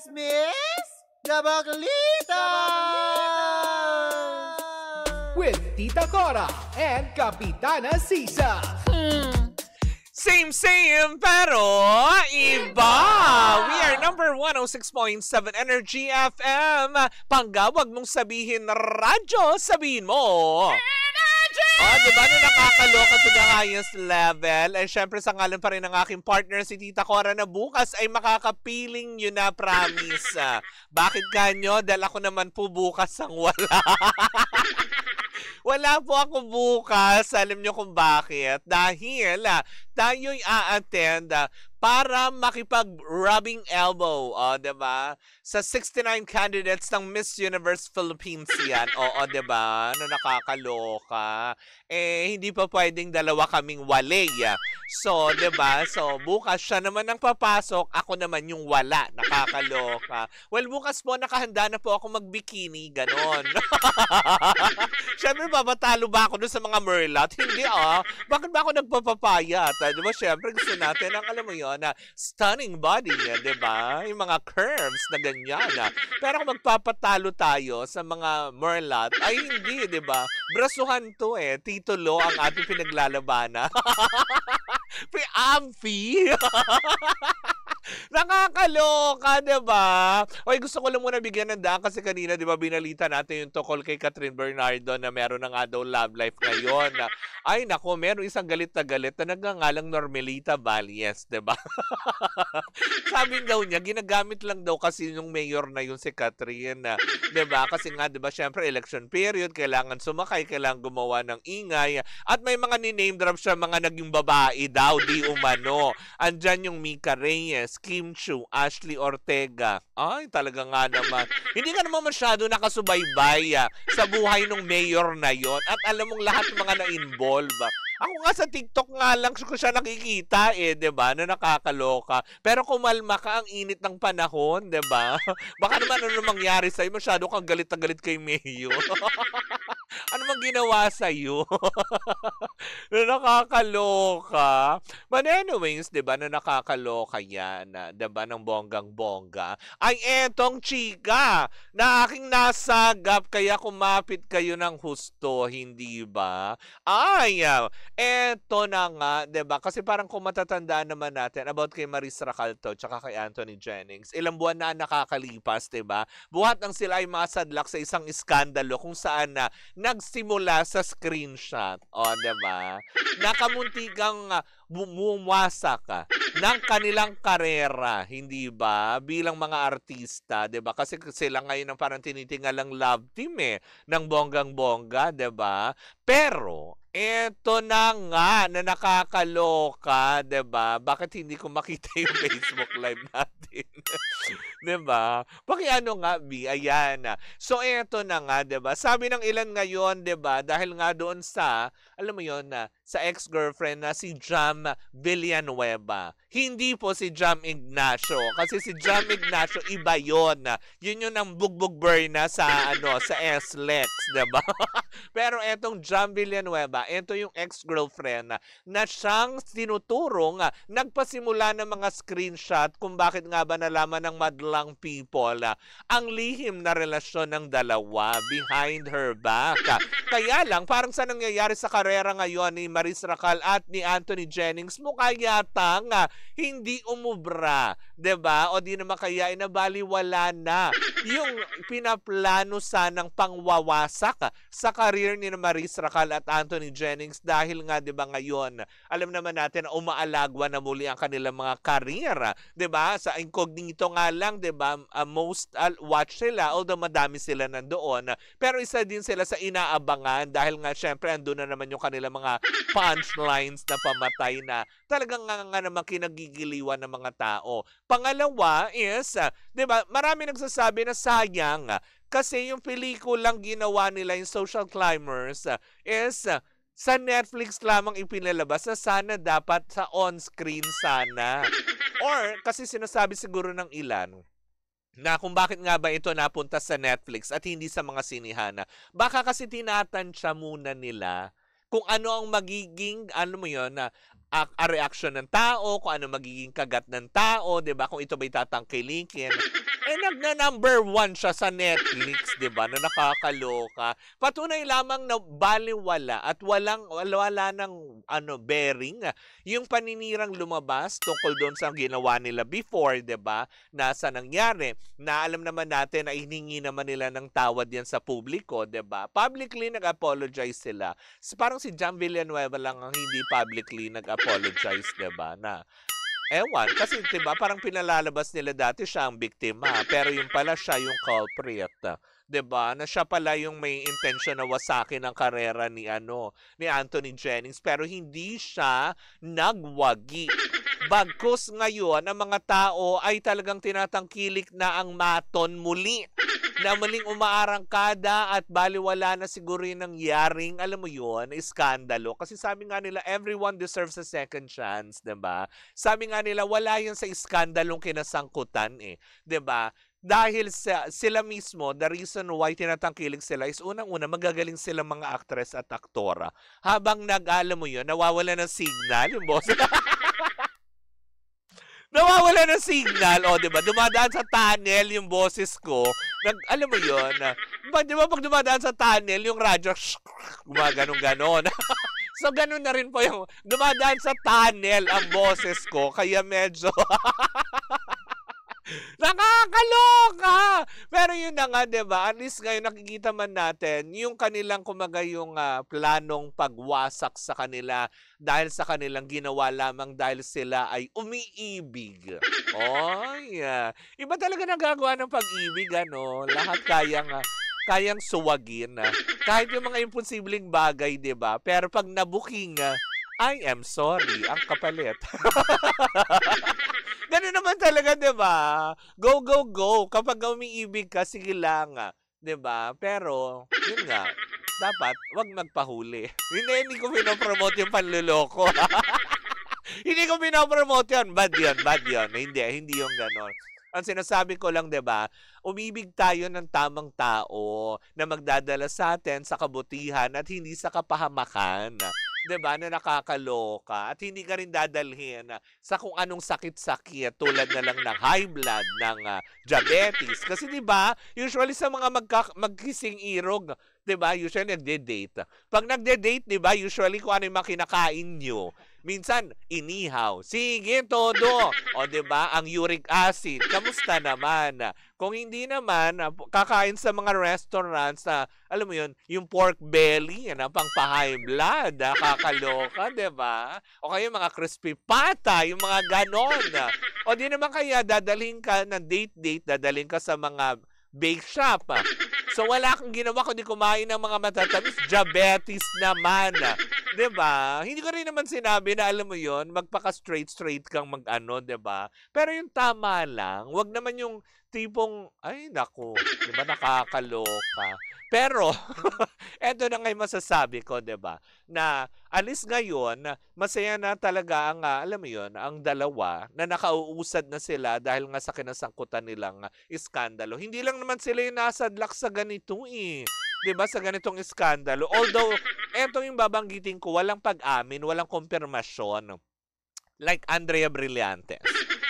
Chismis Gabagalitas! With Tita Cora and Kapitana Sisa. Same, pero iba! We are number 106.7 Energy FM. Panggawag mong sabihin radyo, sabihin mo. Diba na nakakaloka to the highest level? Eh, syempre sa ngalan pa rin ng aking partner, si Tita Cora, na bukas ay makakapiling yun na, promise. Bakit kanyo? Dahil ako naman po bukas ang wala. Wala po ako bukas. Alam nyo kung bakit. Dahil tayo'y a-attend para makipag-rubbing elbow, diba? Sa 69 candidates ng Miss Universe Philippines yan. Diba? Na nakakaloka. Eh, hindi pa pwedeng dalawa kaming wale. So, diba? So, bukas siya naman ang papasok, ako naman yung wala. Nakakaloka. Well, bukas po, nakahanda na po ako magbikini. Ganon. Siyempre, babatalo ba ako doon sa mga merlot? Hindi, Bakit ba ako nagpapapayat? Diba? Siyempre, gusto natin ang, alam mo yun, na stunning body niya, diba? Yung mga curves na ganyan. Pero kung magpapatalo tayo sa mga merlot, ay hindi, diba? Brasuhan to Titulo ang ating pinaglalabanan. Amphi! Nakakaloka, diba? Oy, gusto ko lang muna bigyan ng daan kasi kanina, diba, binalita natin yung tukol kay Catherine Bernardo na meron na nga daw love life ngayon. Ay, nako, meron isang galit na nagngangalang Normelita Valles, diba? Sabi daw niya, ginagamit lang daw kasi yung mayor na yun si Catherine. Diba? Kasi nga, diba, syempre, election period, kailangan sumakay, kailangan gumawa ng ingay. At may mga ni-name drop siya, mga naging babae daw, di umano. Andyan yung Mika Reyes, Kim Chiu, Ashley Ortega. Ay, talaga nga naman. Hindi ka naman masyado nakasubaybay sa buhay ng mayor na yon. At alam mong lahat ng mga na-involve. Ako nga sa TikTok nga lang ko siya nakikita diba? Na nakakaloka. Pero kumalma ka, ang init ng panahon, diba? Baka naman ano mangyari sa'yo, masyado kang galit na galit kay mayor. Ano mang ginawa sa'yo? Na nakakaloka. But anyways, diba, na nakakaloka yan, diba, ng bonggang-bongga. Ay, etong chika na aking nasagap, kaya kumapit kayo ng husto, hindi ba? Ay, eto na nga, diba? Kasi parang kung matatandaan naman natin about kay Maris Racalto tsaka kay Anthony Jennings, ilang buwan na nakakalipas, diba? Buhat ng sila ay masadlak sa isang iskandalo kung saan nagsimula sa screenshot. Diba? Nakamuntigang bumuwasak ng kanilang karera, hindi ba? Bilang mga artista, diba? Kasi sila ngayon ang parang tinitingalang love team ng bonggang-bongga, diba? Pero, eto na nga na nakakaloka, diba? Bakit hindi ko makita yung Facebook Live natin? Diba? Pakiano nga, B? Ayan. So, eto na nga, diba? Sabi ng ilan ngayon, diba? Dahil nga doon sa, alam mo yon sa ex-girlfriend na si Jam Villanueva. Hindi po si Jam Ignacio. Kasi si Jam Ignacio, iba yon. Yun yung ang bugbog burna sa, sa SLEX, diba? Pero etong Jam Villanueva, ito yung ex-girlfriend na siyang tinuturong nagpasimula ng mga screenshot kung bakit nga ba nalaman ng madlang people ang lihim na relasyon ng dalawa behind her back. Kaya lang, parang sa nangyayari sa karera ngayon ni Maris Racal at ni Anthony Jennings, mukha yatang hindi umubra, diba? O di naman kaya inabaliwala na yung pinaplano sanang pangwawasak sa career ni Maris Racal at Anthony Jennings dahil nga 'di ba ngayon alam naman natin na umaalagwa na muli ang kanilang mga career, 'di ba? Sa incognito nga lang, 'di ba? Most watch sila, although madami sila nandoon, pero isa din sila sa inaabangan dahil nga syempre andun na naman yung kanilang mga punchlines na pamatay na talagang nga naman kinagigiliwan ng mga tao. Pangalawa is, 'di ba? Marami nagsasabi na sayang kasi yung pelikulang ginawa nila yung Social Climbers is sa Netflix lamang ipinalabas na sana dapat sa on-screen sana. Or kasi sinasabi siguro ng ilan na kung bakit nga ba ito napunta sa Netflix at hindi sa mga sinihan. Baka kasi tinatansya muna nila kung ano ang magiging, ano mo yun, reaction ng tao, kung ano magiging kagat ng tao, 'di ba? Kung ito ba'y tatangkilikin. Nagna-number 1 siya sa Netflix, 'di ba, na nakakaloka. Patunay lamang na balewala at wala ng bearing yung paninirang lumabas tungkol doon sa ginawa nila before, 'di ba, na sa nangyari. Na alam naman natin na hiningi naman nila ng tawad yan sa publiko, 'di ba? Publicly nag-apologize sila. Parang si Jam Villanueva lang ang hindi publicly nag-apologize, 'di ba? Na ewan, kasi 'di ba parang pinalalabas nila dati siya ang biktima, pero yung pala siya yung culprit. 'Di ba? Na siya pala yung may intention na wasakin ang karera ni Anthony Jennings, pero hindi siya nagwagi. Bagkus ngayon ang mga tao ay talagang tinatangkilik na ang maton muli, na muling umaarangkada at baliwala na siguro yung nangyaring, alam mo yun, iskandalo. Kasi sabi nga nila, everyone deserves a second chance, 'di ba? Sabi nga nila, wala yun sa iskandalong kinasangkutan eh, 'di ba? Dahil sila mismo, the reason why tinatangkilik sila is unang-una, magagaling sila mga aktres at aktora. Habang alam mo yun, nawawala ng signal yung boss. Nawawala ng signal, o 'di ba? Dumadaan sa tunnel yung boses ko. Alam mo 'yon, 'di ba pag dumadaan sa tunnel yung radyo gumaganon-ganon. So ganun na rin po yung dumadaan sa tunnel ang boses ko, kaya medyo nakakaloka! Pero yun na nga, 'di ba? At least ngayon nakikita man natin yung kanilang yung planong pagwasak sa kanila dahil sa kanilang ginawa lamang dahil sila ay umiibig. Iba talaga nagagawa ng pag-ibig, Lahat kayang suwagin. Kahit yung mga imposibleng bagay, 'di ba? Pero pag nabuking, I am sorry, ang kapalit. Ganun naman talaga, 'di ba? Go, go, go. Kapag umiibig ka, sige lang, 'di ba? Pero, yun nga, dapat wag magpahuli. Hindi ko pinopromote yung panluloko. Hindi ko pinopromote yun. Bad yun. Hindi yung ganon. Ang sinasabi ko lang, 'di ba? Umibig tayo ng tamang tao na magdadala sa atin sa kabutihan at hindi sa kapahamakan. 'Di ba, na nakakaloka at hindi ka rin dadalhin sa kung anong sakit-sakit tulad na lang ng high blood, ng diabetes. Kasi 'di ba, usually sa mga magkising irog, 'di ba, usually nagde-date. Pag nagde-date, 'di ba, usually kung ano yung kinakain nyo. Minsan, inihaw. Sige, todo. O, 'di ba, ang uric acid. Kamusta naman? Kung hindi naman, kakain sa mga restaurants na, alam mo yun, yung pork belly, yan ang pang-high blood. Kakaloka, 'di ba? O kaya mga crispy pata, yung mga ganon. O di naman kaya dadalhin ka ng date, dadalhin ka sa mga bake shop. So wala kang ginawa kundi kumain ng mga matatamis, diabetes naman. 'Di ba? Hindi ko rin naman sinabi na alam mo 'yon, magpaka-straight kang mag-ano, 'di ba? Pero yung tama lang, 'wag naman yung tipong ay naku, 'di ba, nakakaloka. Pero eto na nga yung masasabi ko, 'di ba? Na alis ngayon, masaya na talaga ang alam mo 'yon, ang dalawa na nakauusad na sila dahil nga sa kinasangkutan nilang iskandalo. Hindi lang naman sila yung nasadlak sa ganito eh. 'Di ba, sa ganitong iskandalo. Although eto yung babanggitin ko, walang pag-amin, walang kumpirmasyon. Like Andrea Brillantes.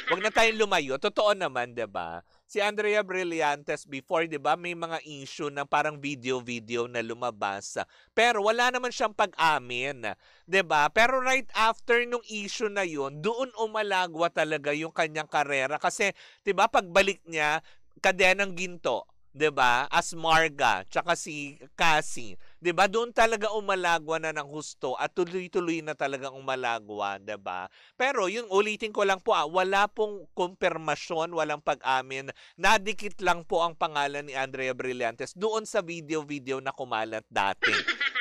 Huwag na tayong lumayo. Totoo naman, 'di ba? Si Andrea Brillantes before, 'di ba, may mga issue na parang video na lumabas. Pero wala naman siyang pag-amin, 'di ba? Pero right after nung issue na 'yon, doon umalagwa talaga yung kanyang karera kasi 'di ba, pagbalik niya, Kadenang Ginto, 'di ba? As Marga, tsaka si Cassie, 'di ba? Doon talaga umalagwa na ng husto at tuloy-tuloy na talagang umalagwa, 'di ba? Pero yung ulitin ko lang po, wala pong kumpirmasyon, walang pag-amin. Nadikit lang po ang pangalan ni Andrea Brillantes doon sa video na kumalat dati.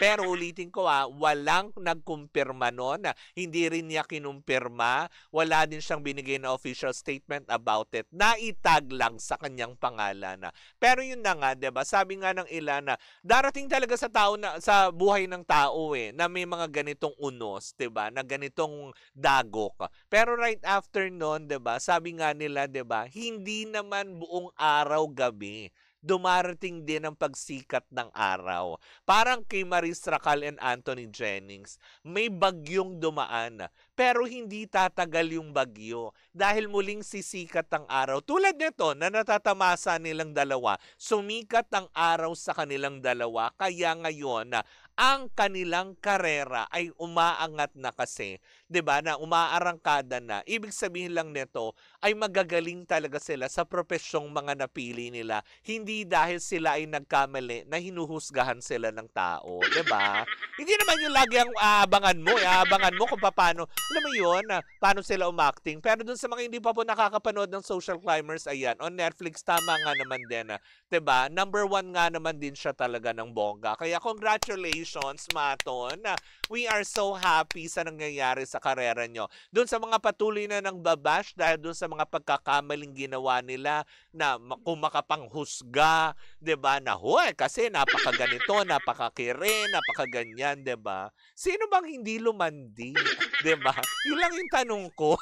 Pero ulitin ko, walang nagkumpirma noon, hindi rin niya kinumpirma, wala din siyang binigay na official statement about it. Naitag lang sa kanyang pangalan. Pero yun na nga, 'di ba? Sabi nga ng ilan na darating talaga sa tao sa buhay ng tao na may mga ganitong unos, 'di ba? Na ganitong dagok. Pero right after noon, 'di ba? Sabi nga nila, 'di ba? Hindi naman buong araw gabi. dumarating din ang pagsikat ng araw. Parang kay Maris Racal and Anthony Jennings, may bagyong dumaan, pero hindi tatagal yung bagyo dahil muling sisikat ang araw. Tulad nito na natatamasa nilang dalawa, sumikat ang araw sa kanilang dalawa, kaya ngayon ang kanilang karera ay umaangat na kasi, 'di ba? Na umaarangkada na. Ibig sabihin lang nito ay magagaling talaga sila sa propesyong mga napili nila, hindi dahil sila ay nagkamali na hinuhusgahan sila ng tao, 'di ba? Hindi naman yung lagi ang aabangan mo, aabangan mo kung paano, alam mo 'yon, paano sila umacting. Pero dun sa mga hindi pa po nakakapanood ng Social Climbers, ayan, on Netflix, tama nga naman din, 'di ba? Number 1 nga naman din siya talaga ng bongga. Kaya congratulations, Maton. We are so happy sa nangyayari sa karera nyo. Doon sa mga patuloy na nang babash dahil doon sa mga pagkakamaling ginawa nila na kung makapanghusga, 'di ba? Na hoy, kasi napakaganito, napakakire, napakaganyan, 'di ba? Sino bang hindi lumandi? 'Di ba? Yun lang yung tanong ko.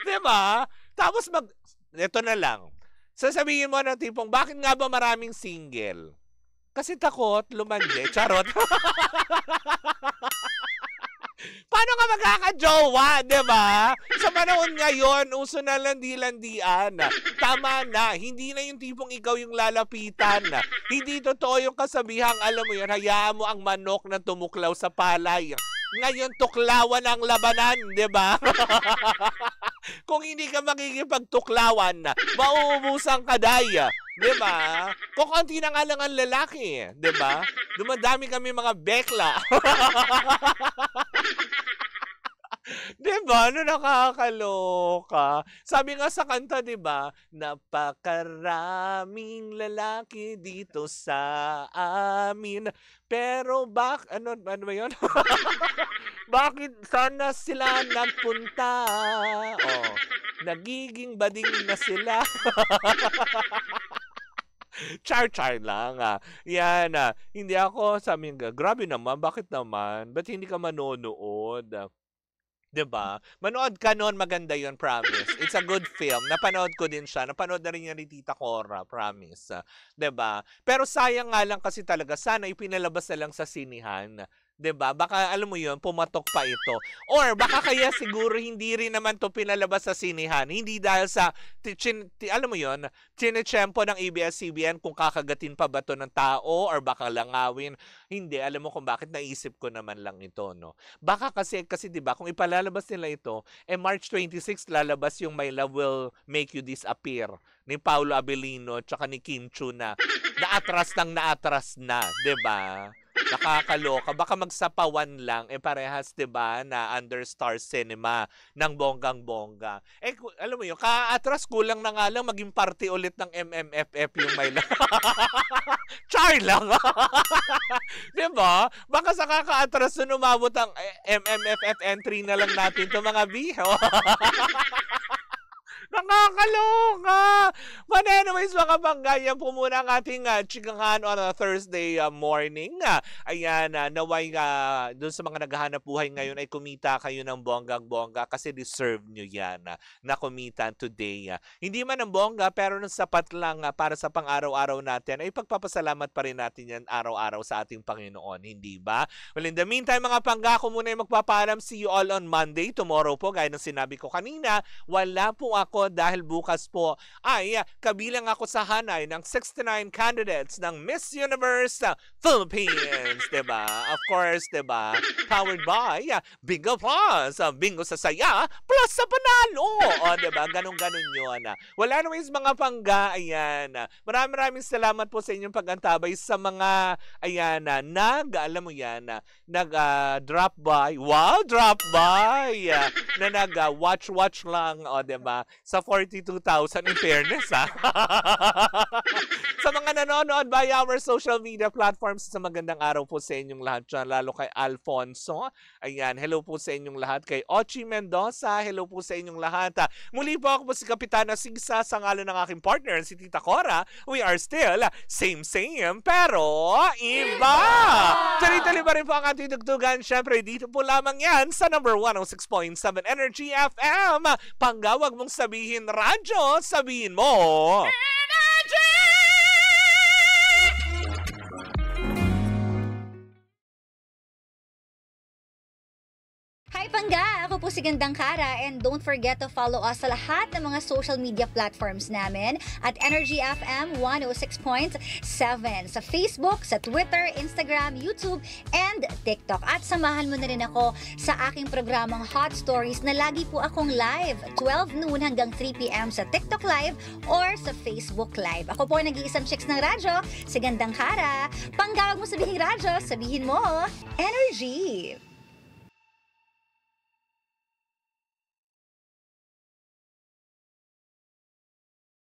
'Di ba? Tapos ito na lang. Sasabihin mo ng tipong, bakit nga ba maraming single? Kasi takot, lumandi. Charot. Paano ka magkakajowa, di ba? Sa panahon ngayon, uso na landi-landian. Tama na. Hindi na yung tipong ikaw yung lalapitan. Hindi totoo yung kasabihang, alam mo yun, hayaan mo ang manok na tumuklaw sa palay. Ngayon, tuklawan ang labanan, di ba? Kung hindi ka makikipagtuklawan, mauubusan ka daya. Di ba? Kung konti na nga lang ang lalaki, di ba? Dumadami kami mga bekla. Di ba? Ano, nakakaloka. Sabi nga sa kanta, di ba? Napakaraming lalaki dito sa amin. Pero ano ba yun? Bakit sana sila nagpunta? Oh, nagiging bading na sila. Char-char lang. Yan. Hindi ako, sabi nga, grabe naman, bakit naman? Ba't hindi ka manonood? 'Di ba? Manood ka noon, maganda 'yon, promise. It's a good film. Napanood ko din siya. Napanood na rin niya ni Tita Cora, promise. 'Di ba? Pero sayang nga lang kasi talaga, sana ipinalabas na lang sa sinihan. 'Di ba? Baka alam mo 'yon, pumatok pa ito. Or baka kaya siguro hindi rin naman 'to pinalabas sa sinihan. Hindi dahil sa alam mo 'yon, tinetsyempo ng ABS-CBN kung kakagatin pa ba 'to ng tao or baka langawin. Hindi, alam mo kung bakit, naisip ko naman lang ito, no. Baka kasi 'di ba, kung ipalalabas nila ito, March 26 lalabas yung My Love Will Make You Disappear ni Paolo Abelino tsaka ni Kim Chu na naatras na, 'di ba? Nakakaloka. Baka magsapawan lang, parehas, 'di ba, na under Star Cinema ng bonggang-bongga. Alam mo yun, kaatras, kulang na nga lang maging party ulit ng MMFF yung may char lang. 'Di ba? Baka sa kakaatras na umabot ang MMFF entry na lang natin to, mga biho. Nakakaloka! But anyways, mga bangga, yan po muna ang ating chikahan on a Thursday morning. Ayan, naway dun sa mga naghahanap buhay ngayon ay kumita kayo ng bonggang-bongga kasi deserve nyo yan na kumita today. Hindi man ang bongga, pero nang sapat lang para sa pang-araw-araw natin, ay pagpapasalamat pa rin natin yan araw-araw sa ating Panginoon, hindi ba? Well, in the meantime, mga bangga, ako muna yung magpapaalam. See you all on Monday. Tomorrow po, gaya ng sinabi ko kanina, wala po ako dahil bukas po ay kabilang ako sa hanay ng 69 candidates ng Miss Universe Philippines, diba? Of course, diba? Powered by Bingo Plus, Bingo sa saya, plus sa panalo. O, diba? Ganun-ganun yun. Wala naman mga pangga, ayan. Maraming salamat po sa inyong pag-antabay sa mga, ayan, alam mo yan, nag-drop by. Wow, drop by! Na nag-watch lang, o, diba? Sa 42,000 in fairness, Sa mga nanonood by our social media platforms, sa magandang araw po sa inyong lahat dyan, lalo kay Alfonso. Ayan, hello po sa inyong lahat. Kay Ochi Mendoza, hello po sa inyong lahat. Muli po ako po si Kapitana Sisa sa ngalan ng aking partner, si Tita Cora. We are still same, pero iba! Tuloy-tuloy pa rin po ang ating tugtugan. Siyempre, dito po lamang yan sa number 106.7 Energy FM. Panggawag mong sabihin radyo, sabihin mo Energy! Hi, Pangga! Ako po si Gandang Kara and don't forget to follow us sa lahat ng mga social media platforms namin at Energy FM 106.7 sa Facebook, sa Twitter, Instagram, YouTube, and TikTok. At samahan mo na rin ako sa aking programang Hot Stories na lagi po akong live 12 noon hanggang 3 p.m. sa TikTok Live or sa Facebook Live. Ako po nag-iisang chicks ng radyo, si Gandang Kara. Pangga, wag mo sabihin radyo, sabihin mo Energy!